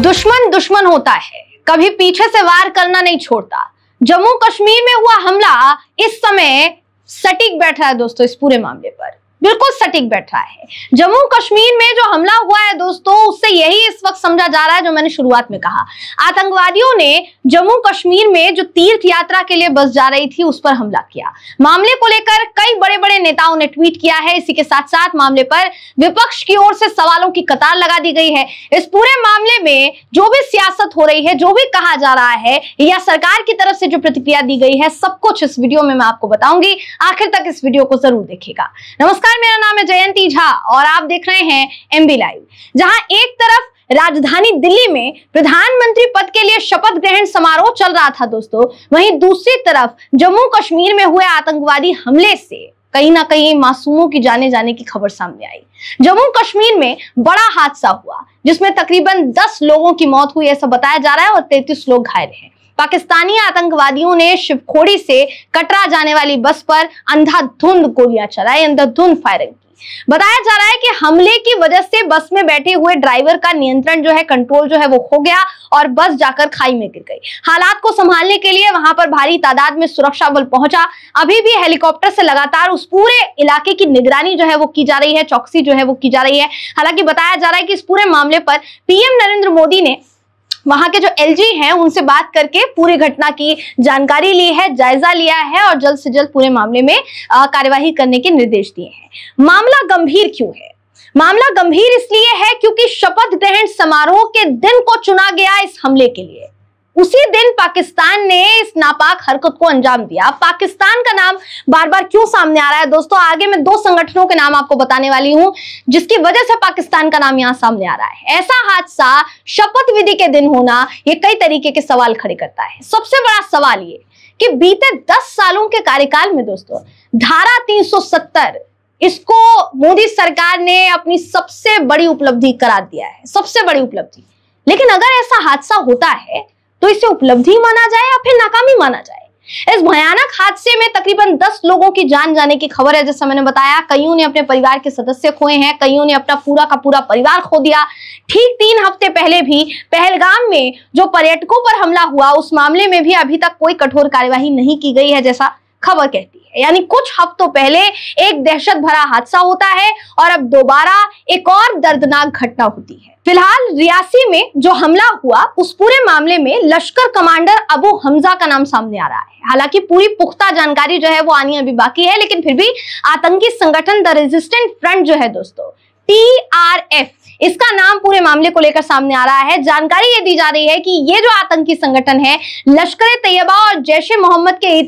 दुश्मन दुश्मन होता है, कभी पीछे से वार करना नहीं छोड़ता। जम्मू कश्मीर में हुआ हमला इस समय सटीक बैठ रहा है दोस्तों, इस पूरे मामले पर बिल्कुल सटीक बैठ रहा है। जम्मू कश्मीर में जो हमला हुआ है दोस्तों, उससे यही इस वक्त समझा जा रहा है जो मैंने शुरुआत में कहा। आतंकवादियों ने जम्मू कश्मीर में जो तीर्थ यात्रा के लिए बस जा रही थी उस पर हमला किया। मामले को लेकर कई बड़े बड़े नेताओं ने ट्वीट किया है। इसी के साथ साथ मामले पर विपक्ष की ओर से सवालों की कतार लगा दी गई है। इस पूरे मामले में जो भी सियासत हो रही है, जो भी कहा जा रहा है या सरकार की तरफ से जो प्रतिक्रिया दी गई है, सब कुछ इस वीडियो में मैं आपको बताऊंगी। आखिर तक इस वीडियो को जरूर देखिएगा। नमस्कार, मेरा नाम है जयंती झा और आप देख रहे हैं एमबी लाइव। जहां एक तरफ राजधानी दिल्ली में प्रधानमंत्री पद के लिए शपथ ग्रहण समारोह चल रहा था दोस्तों, वहीं दूसरी तरफ जम्मू कश्मीर में हुए आतंकवादी हमले से कहीं ना कहीं मासूमों की जाने जाने की खबर सामने आई। जम्मू कश्मीर में बड़ा हादसा हुआ जिसमें तकरीबन 10 लोगों की मौत हुई ऐसा बताया जा रहा है और 33 लोग घायल हैं। पाकिस्तानी आतंकवादियों ने शिवखोड़ी से कटरा जाने वाली बस पर अंधाधुंध गोलियां चलाई, अंधाधुंध फायरिंग की। बताया जा रहा है कि हमले की वजह से बस में बैठे हुए ड्राइवर का नियंत्रण जो है, कंट्रोल जो है वो खो गया और बस जाकर खाई में गिर गई। हालात को संभालने के लिए वहां पर भारी तादाद में सुरक्षा बल पहुंचा। अभी भी हेलीकॉप्टर से लगातार उस पूरे इलाके की निगरानी जो है वो की जा रही है, चौकसी जो है वो की जा रही है। हालांकि बताया जा रहा है कि इस पूरे मामले पर पीएम नरेंद्र मोदी ने वहां के जो एलजी हैं उनसे बात करके पूरी घटना की जानकारी ली है, जायजा लिया है और जल्द से जल्द पूरे मामले में कार्यवाही करने के निर्देश दिए हैं। मामला गंभीर क्यों है? मामला गंभीर इसलिए है क्योंकि शपथ ग्रहण समारोह के दिन को चुना गया इस हमले के लिए। उसी दिन पाकिस्तान ने इस नापाक हरकत को अंजाम दिया। पाकिस्तान का नाम बार बार क्यों सामने आ रहा है दोस्तों? आगे मैं 2 संगठनों के नाम आपको बताने वाली हूं जिसकी वजह से पाकिस्तान का नाम यहां सामने आ रहा है। ऐसा हादसा शपथ विधि के दिन होना ये कई तरीके के सवाल खड़े करता है। सबसे बड़ा सवाल ये कि बीते 10 सालों के कार्यकाल में दोस्तों धारा 370 इसको मोदी सरकार ने अपनी सबसे बड़ी उपलब्धि करार दिया है, सबसे बड़ी उपलब्धि। लेकिन अगर ऐसा हादसा होता है तो इसे उपलब्धि माना जाए या फिर नाकामी माना जाए? इस भयानक हादसे में तकरीबन 10 लोगों की जान जाने की खबर है। जैसा मैंने बताया, कईयों ने अपने परिवार के सदस्य खोए हैं, कईयों ने अपना पूरा का पूरा परिवार खो दिया। ठीक 3 हफ्ते पहले भी पहलगाम में जो पर्यटकों पर हमला हुआ, उस मामले में भी अभी तक कोई कठोर कार्यवाही नहीं की गई है जैसा खबर कहती है। यानी कुछ हफ्तों पहले एक दहशत भरा हादसा होता है और अब दोबारा एक और दर्दनाक घटना होती है। फिलहाल रियासी में जो हमला हुआ उस पूरे मामले में लश्कर कमांडर अबू हमजा का नाम सामने आ रहा है। हालांकि पूरी पुख्ता जानकारी जो है वो आनी अभी बाकी है, लेकिन फिर भी आतंकी संगठन द रेजिस्टेंट फ्रंट जो है दोस्तों, TRF, इसका नाम पूरे मामले को लेकर सामने आ रहा है। जानकारी ये दी जा रही है कि ये जो आतंकी संगठन है लश्कर तैयबा और जैश-ए मोहम्मद के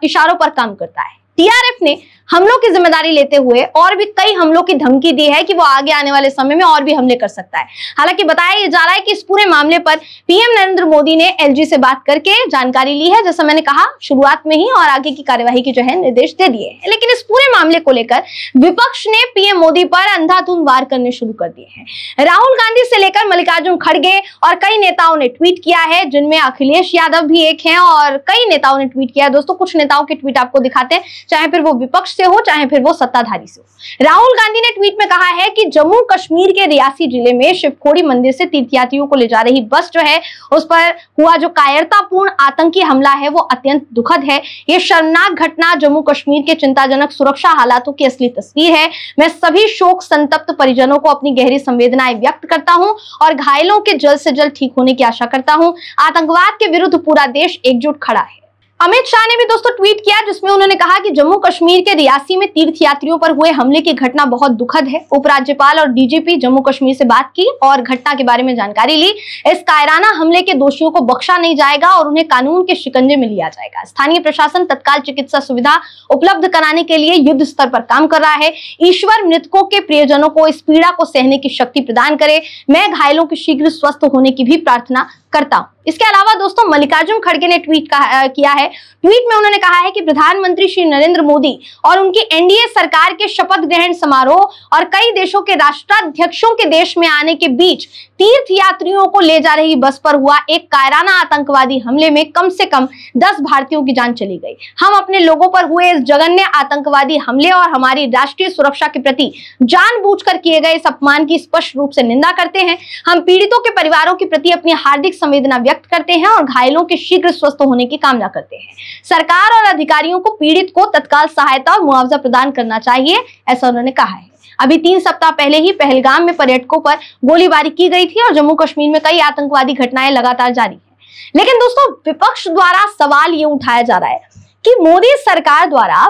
इशारों पर काम करता है। TRF ने हमलों की जिम्मेदारी लेते हुए और भी कई हमलों की धमकी दी है कि वो आगे आने वाले समय में और भी हमले कर सकता है। हालांकि बताया ये जा रहा है कि इस पूरे मामले पर पीएम नरेंद्र मोदी ने एलजी से बात करके जानकारी ली है, जैसा मैंने कहा शुरुआत में ही, और आगे की कार्यवाही के जो है निर्देश दे दिए हैं। लेकिन इस पूरे मामले को लेकर विपक्ष ने पीएम मोदी पर अंधाधुंध वार करने शुरू कर दिए हैं। राहुल गांधी से लेकर मल्लिकार्जुन खड़गे और कई नेताओं ने ट्वीट किया है, जिनमें अखिलेश यादव भी एक हैं और कई नेताओं ने ट्वीट किया है। दोस्तों कुछ नेताओं के ट्वीट आपको दिखाते हैं, चाहे फिर वो विपक्ष से हो चाहे फिर वो सत्ताधारी से हो। राहुल गांधी ने ट्वीट में कहा है कि जम्मू कश्मीर के रियासी जिले में शिवखोड़ी मंदिर से तीर्थयात्रियों को ले जा रही बस जो है उस पर हुआ जो कायरतापूर्ण आतंकी हमला है वो अत्यंत दुखद है। ये शर्मनाक घटना जम्मू कश्मीर के चिंताजनक सुरक्षा हालातों की असली तस्वीर है। मैं सभी शोक संतप्त परिजनों को अपनी गहरी संवेदनाएं व्यक्त करता हूं और घायलों के जल्द से जल्द ठीक होने की आशा करता हूं। आतंकवाद के विरुद्ध पूरा देश एकजुट खड़ा है। अमित शाह ने भी दोस्तों ट्वीट किया जिसमें उन्होंने कहा कि जम्मू कश्मीर के रियासी में तीर्थयात्रियों पर हुए हमले की घटना बहुत दुखद है। उपराज्यपाल और डीजीपी जम्मू कश्मीर से बात की और घटना के बारे में जानकारी ली। इस कायराना हमले के दोषियों को बख्शा नहीं जाएगा और उन्हें कानून के शिकंजे में लिया जाएगा। स्थानीय प्रशासन तत्काल चिकित्सा सुविधा उपलब्ध कराने के लिए युद्ध स्तर पर काम कर रहा है। ईश्वर मृतकों के प्रियजनों को इस पीड़ा को सहने की शक्ति प्रदान करे। मैं घायलों के शीघ्र स्वस्थ होने की भी प्रार्थना करता हूं। इसके अलावा दोस्तों मल्लिकार्जुन खड़गे ने ट्वीट किया है। ट्वीट में उन्होंने कहा है कि प्रधानमंत्री श्री नरेंद्र मोदी और उनकी एनडीए सरकार के शपथ ग्रहण समारोह और कई देशों के राष्ट्राध्यक्षों के देश में आने के बीच तीर्थ यात्रियों को ले जा रही बस पर हुआ एक कायराना आतंकवादी हमले में कम से कम 10 भारतीयों की जान चली गई। हम अपने लोगों पर हुए इस जघन्य आतंकवादी हमले और हमारी राष्ट्रीय सुरक्षा के प्रति जानबूझकर किए गए इस अपमान की स्पष्ट रूप से निंदा करते हैं। हम पीड़ितों के परिवारों के प्रति अपनी हार्दिक संवेदना व्यक्त करते हैं और घायलों के शीघ्र स्वस्थ होने की कामना करते हैं। सरकार और अधिकारियों को पीड़ित को तत्काल सहायता और मुआवजा प्रदान करना चाहिए, ऐसा उन्होंने कहा है। अभी 3 सप्ताह पहले ही पहलगाम में पर्यटकों पर गोलीबारी की गई थी और जम्मू कश्मीर में कई आतंकवादी घटनाएं लगातार जारी हैं। लेकिन दोस्तों विपक्ष द्वारा सवाल ये उठाया जा रहा है कि मोदी सरकार द्वारा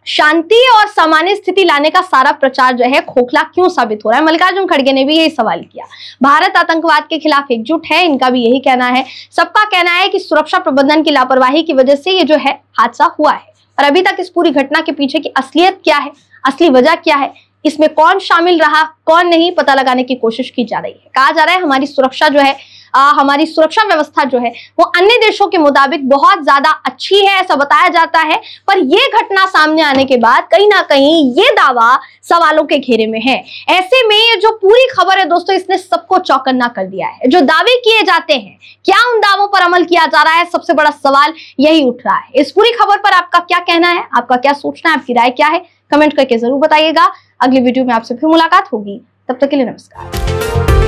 शांति और सामान्य स्थिति लाने का सारा प्रचार जो है खोखला क्यों साबित हो रहा है। मल्लिकार्जुन खड़गे ने भी यही सवाल किया। भारत आतंकवाद के खिलाफ एकजुट है, इनका भी यही कहना है। सबका कहना है कि सुरक्षा प्रबंधन की लापरवाही की वजह से ये जो है हादसा हुआ है। और अभी तक इस पूरी घटना के पीछे की असलियत क्या है, असली वजह क्या है, इसमें कौन शामिल रहा कौन नहीं, पता लगाने की कोशिश की जा रही है। कहा जा रहा है हमारी सुरक्षा जो है हमारी सुरक्षा व्यवस्था जो है वो अन्य देशों के मुताबिक बहुत ज्यादा अच्छी है, ऐसा बताया जाता है। पर ये घटना सामने आने के बाद कहीं ना कहीं ये दावा सवालों के घेरे में है। ऐसे में ये जो पूरी खबर है दोस्तों, इसने सबको चौकन्ना कर दिया है। जो दावे किए जाते हैं, क्या उन दावों पर अमल किया जा रहा है, सबसे बड़ा सवाल यही उठ रहा है। इस पूरी खबर पर आपका क्या कहना है, आपका क्या सोचना है, आपकी राय क्या है, कमेंट करके जरूर बताइएगा। अगली वीडियो में आपसे फिर मुलाकात होगी, तब तक के लिए नमस्कार।